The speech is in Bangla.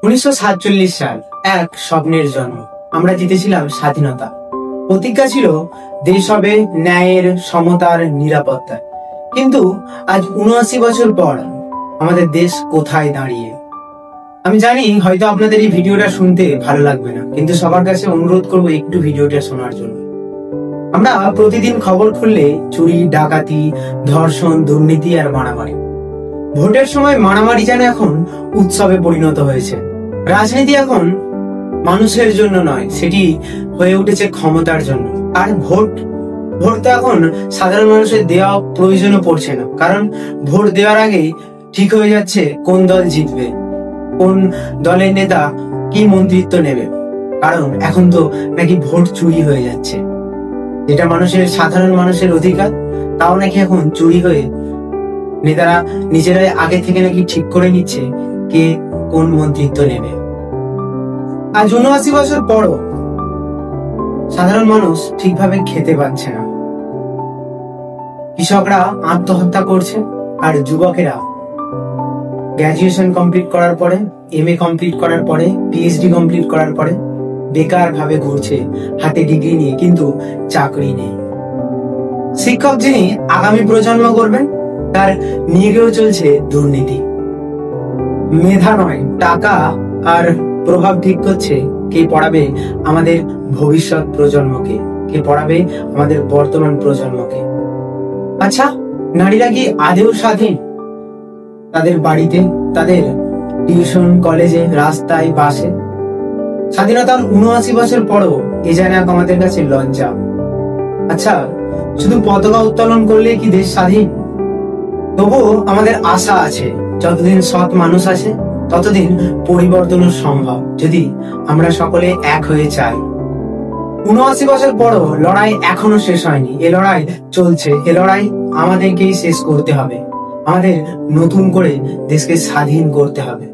1947 সাল এক স্বপ্নের জন্ম। আমরা জিতেছিলাম স্বাধীনতা। প্রতিজ্ঞা ছিল দেশ হবে ন্যায়ের, সমতার, নিরাপত্তা। কিন্তু আজ ৭৯ বছর পর আমাদের দেশ কোথায় দাঁড়িয়ে? আমি জানি হয়তো আপনাদের এই ভিডিওটা শুনতে ভালো লাগবে না, কিন্তু সবার কাছে অনুরোধ করবো একটু ভিডিওটা শোনার জন্য। আমরা প্রতিদিন খবর খুললে চুরি, ডাকাতি, ধর্ষণ, দুর্নীতি আর মারামারি। ভোটের সময় মারামারি যেন এখন উৎসবে পরিণত হয়েছে। রাজনীতি এখন মানুষের জন্য নয়, সেটি হয়ে উঠেছে ক্ষমতার জন্য। আর ভোট তো এখন সাধারণ মানুষের দেওয়া প্রয়োজনও পড়ছে না, কারণ ভোট দেওয়ার আগেই ঠিক হয়ে যাচ্ছে কোন দল জিতবে, কোন দলের নেতা কি মন্ত্রিত্ব নেবে। কারণ এখন তো নাকি ভোট চুরি হয়ে যাচ্ছে, যেটা সাধারণ মানুষের অধিকার, তাও নাকি এখন চুরি হয়ে নেতারা নিজেরাই আগে থেকে নাকি ঠিক করে নিচ্ছে কে কোন মন্ত্রিত্ব নেবে। আজ ৭৯ বছর পরও সাধারণ মানুষ ঠিকভাবে খেতে পাচ্ছে না। কৃষকরা আত্মহত্যা করছে, আর যুবকেরা গ্র্যাজুয়েশন কমপ্লিট করার পরে, MA কমপ্লিট করার পরে, PhD কমপ্লিট করার পরে বেকার ভাবে ঘুরছে, হাতে ডিগ্রি নিয়ে, কিন্তু চাকরি নেই। শিক্ষক যিনি আগামী প্রজন্ম করবেন, তার নিয়োগেও চলছে দুর্নীতি। মেধা নয়, টাকা আর প্রভাব ঠিক করছে কে পড়াবে আমাদের ভবিষ্যৎ প্রজন্মকে, কে পড়াবে আমাদের বর্তমান প্রজন্মকে। আচ্ছা, নারীরা কি আদেও স্বাধীন? তাদের বাড়িতে, তাদের টিউশন, কলেজে, রাস্তায়, বাসে। স্বাধীনতার ৭৯ বছর পরও এ যেন আমাদের কাছে লজ্জা। আচ্ছা, শুধু পতাকা উত্তোলন করলে কি দেশ স্বাধীন? তবুও আমাদের আশা আছে, যতদিন সৎ মানুষ আছে ততদিন পরিবর্তনও সম্ভব, যদি আমরা সকলে এক হয়ে চাই। ৭৯ বছর পরও লড়াই এখনো শেষ হয়নি। এ লড়াই চলছে, এ লড়াই আমাদেরকেই শেষ করতে হবে। আমাদের নতুন করে দেশকে স্বাধীন করতে হবে।